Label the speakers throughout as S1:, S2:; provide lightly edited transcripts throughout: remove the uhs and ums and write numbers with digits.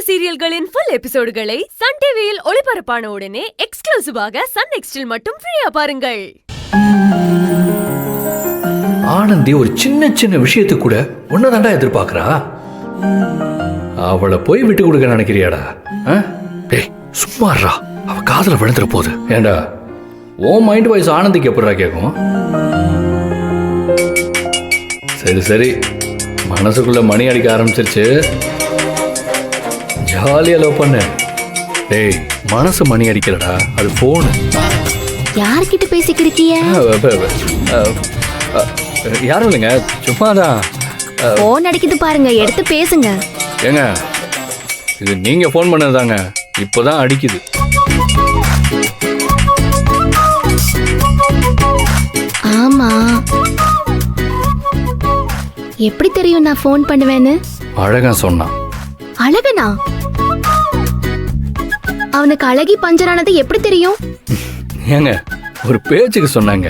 S1: சீரியல்களின் full எபிசோடுகளை Sun டிவியில் ஒளிபரப்பான உடனே எக்ஸ்க்ளூசிவாக சன் நெக்ஸ்டில் மட்டும் ஃப்ரீயா பாருங்கள்.
S2: ஆனந்தி ஒரு சின்ன சின்ன விஷயத்துக்கு கூட ஒன்னதாண்டா எதிர்பார்க்கறா. அவளை போய் விட்டு கொடுக்க நினைக்கிறியாடா? டேய் சும்மாறா, அவ காதுல விழுந்துற போகுது. ஏண்டா ஓ மைண்ட் வாய்ஸ் ஆனந்திக்கு எப்படா கேட்கும்? சரி சரி, மனசுக்குள்ள மணி அடிக்க ஆரம்பிச்சிருச்சு, ஜாலியா லவ் பண்ணு. டேய் மனசு மணி அடிக்கலடா, அது போனு.
S3: யார்கிட்ட பேசிக்கிறீங்க?
S2: யாரும் இல்லைங்க, சும்மாதான்.
S3: போன் அடிக்குது பாருங்க, எடுத்து பேசுங்க.
S2: ஏங்க இது நீங்க போன் பண்ணதாங்க, இப்போதான் அடிக்குது.
S3: ஆமா, எப்படி தெரியும் நான் போன் பண்ணுவேன்னு?
S2: அழகா சொன்னான்.
S3: அழகனா? அவனுக்கு அழகி பஞ்சரானது எப்படி தெரியும்?
S2: ஏங்க ஒரு பேச்சுக்கு சொன்னாங்க.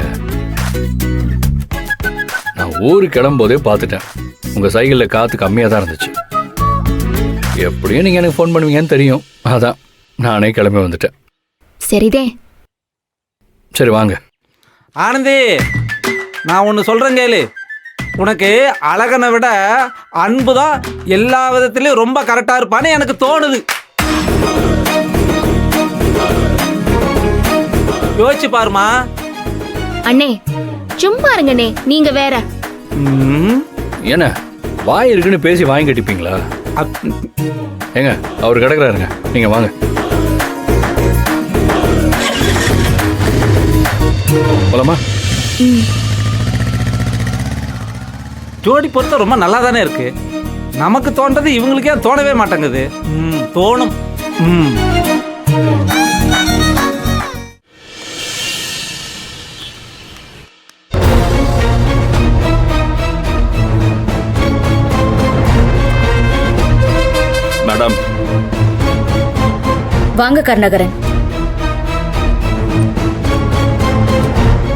S2: நான் ஊருக்கு கிளம்போதே பார்த்துட்டேன், உங்க சைக்கிளில் காத்து கம்மியாக தான் இருந்துச்சு. எப்படியும் நீங்க எனக்கு ஃபோன் பண்ணுவீங்கன்னு தெரியும், அதான் நானே கிளம்பி வந்துட்டேன்.
S3: சரிதே.
S2: சரி வாங்க.
S4: ஆனந்தி, நான் ஒன்று சொல்கிறேன் கேளு. உனக்கு அழகனை விட அன்பு தான் எல்லா விதத்துலையும் ரொம்ப கரெக்டாக இருப்பான்னு எனக்கு தோணுது. யோசிச்சு பாருமா.
S3: அண்ணே சும்மா இருங்கண்ணே, நீங்க வேற.
S2: என்ன வாய் இருக்குன்னு பேசி வாங்கி கட்டிப்பீங்களா? ஏங்க அவர் கிடக்குறாருங்க, நீங்க வாங்க. போலாமா?
S4: ஜோடி பொறுத்த ரொம்ப நல்லா தானே இருக்கு. நமக்கு தோன்றது இவங்களுக்கே தோணவே மாட்டேங்குது. தோணும்.
S5: மேடம்
S6: வாங்க கருணாகரன்.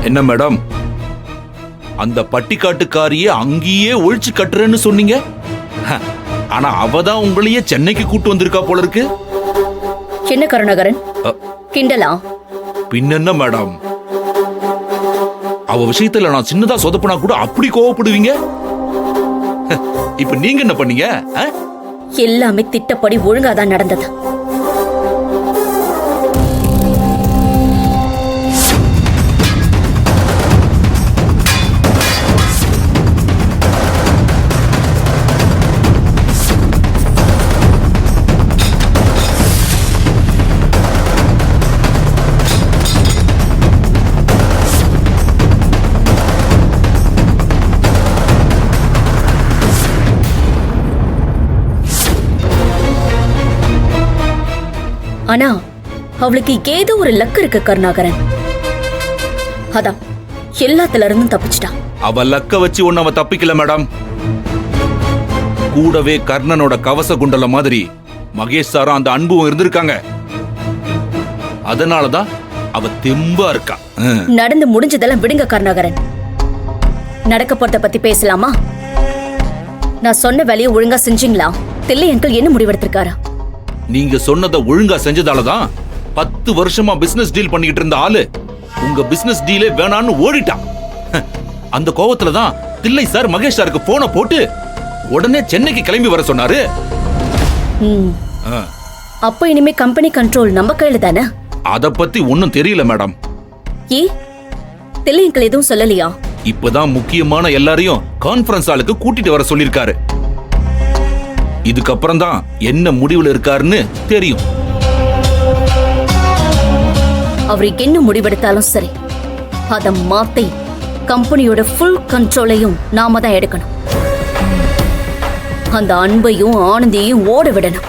S5: என்ன மேடம், அந்த பட்டிக்காட்டுக்காரியே அங்கேயே ஒழிச்சு கட்டுறேன்னு சொன்னீங்க. ஆனா அவதான் உங்களையே சென்னைக்கு கூட்டு வந்திருக்கா போல இருக்கு.
S6: என்ன கருணாகரன் கிண்டலா?
S5: பின்ன மேடம், அவ விஷயத்துல நான் சின்னதா சொதப்பினா கூட அப்படி கோவப்படுவீங்க. இப்ப நீங்க என்ன பண்ணீங்க?
S6: எல்லாமே திட்டப்படி ஒழுங்காதான் நடந்தது. ஆனா அவளுக்கு ஏதோ ஒரு லக்கு இருக்கு கருணாகரன். அதான் எல்லாத்துல இருந்தும் தப்பிச்சிட்டா.
S5: அவ லக்க வச்சு ஒன்னு அவ தப்பிக்கல மேடம். கூடவே கர்ணனோட கவச குண்டல மாதிரி மகேஷ் சாரும் அந்த அன்பும் இருந்திருக்காங்க. அதனாலதான் அவ தெம்பா இருக்கா.
S6: நடந்து முடிஞ்சதெல்லாம் விடுங்க கருணாகரன், நடக்க போறத பத்தி பேசலாமா? நான் சொன்ன வேலையை ஒழுங்கா செஞ்சீங்களா? தில்லை அங்கிள் என்ன முடிவெடுத்திருக்காரா?
S5: நீங்க சொன்னதை ஒழுங்கா செஞ்சதாலதான் 10 வருஷமா பிசினஸ் டீல் பண்ணிட்டு இருந்த ஆளு உங்க பிசினஸ் டீலே வேணான்னு ஓடிட்டான். அந்த கோவத்துலதான் தில்லை சார் மகேஷ் சாருக்கு போனை போட்டு உடனே சென்னைக்கு கிளம்பி வர சொன்னாரு.
S6: அப்ப இனிமே கம்பெனி கண்ட்ரோல் நம்ம கையில தானே?
S5: அத பத்தி ஒன்னும் தெரியல மேடம்.
S6: ஏ தில்லை அங்கிள் எதுவும் சொல்லலையா?
S5: இப்பதான் முக்கியமான எல்லாரையும் கான்ஃபரன்ஸ் ஆளுக்கு கூட்டிட்டு வர சொல்லிருக்காரு. இதுக்கப்புறம் தான் என்ன முடிவுல இருக்காருன்னு தெரியும்.
S6: அவருக்கு என்ன முடிவெடுத்தாலும் சரி, அத மாத்தி கம்பெனியோட ஃபுல் கண்ட்ரோலையும் நாம தான் எடுக்கணும். அந்த அன்பையும் ஆனந்தியையும் ஓட விடணும்.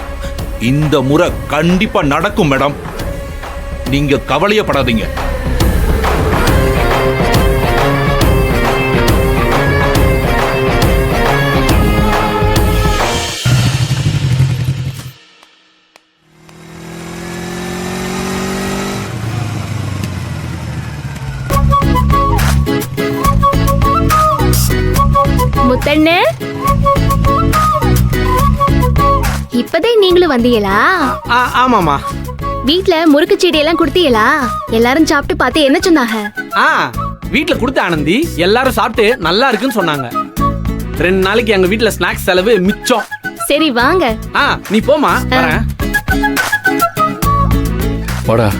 S5: இந்த முறை கண்டிப்பா நடக்கும் மேடம், நீங்க கவலையப்படாதீங்க.
S3: முத்தண்ணே, இப்பதே நீங்களும் வந்தீங்களா?
S7: ஆமாமா.
S3: வீட்ல முறுக்கு சீடி எல்லாம் கொடுத்தீங்களா? எல்லாரும் சாப்பிட்டு பார்த்து என்ன சொன்னாங்க?
S7: வீட்ல கொடுத்த ஆனந்தி, எல்லாரும் சாப்பிட்டு நல்லா இருக்குன்னு சொன்னாங்க. 2 நாளைக்கு எங்க வீட்ல ஸ்நாக்ஸ் செலவு மிச்சம்.
S3: சரி வாங்க.
S7: நீ போமா, வரேன்.
S2: வாடா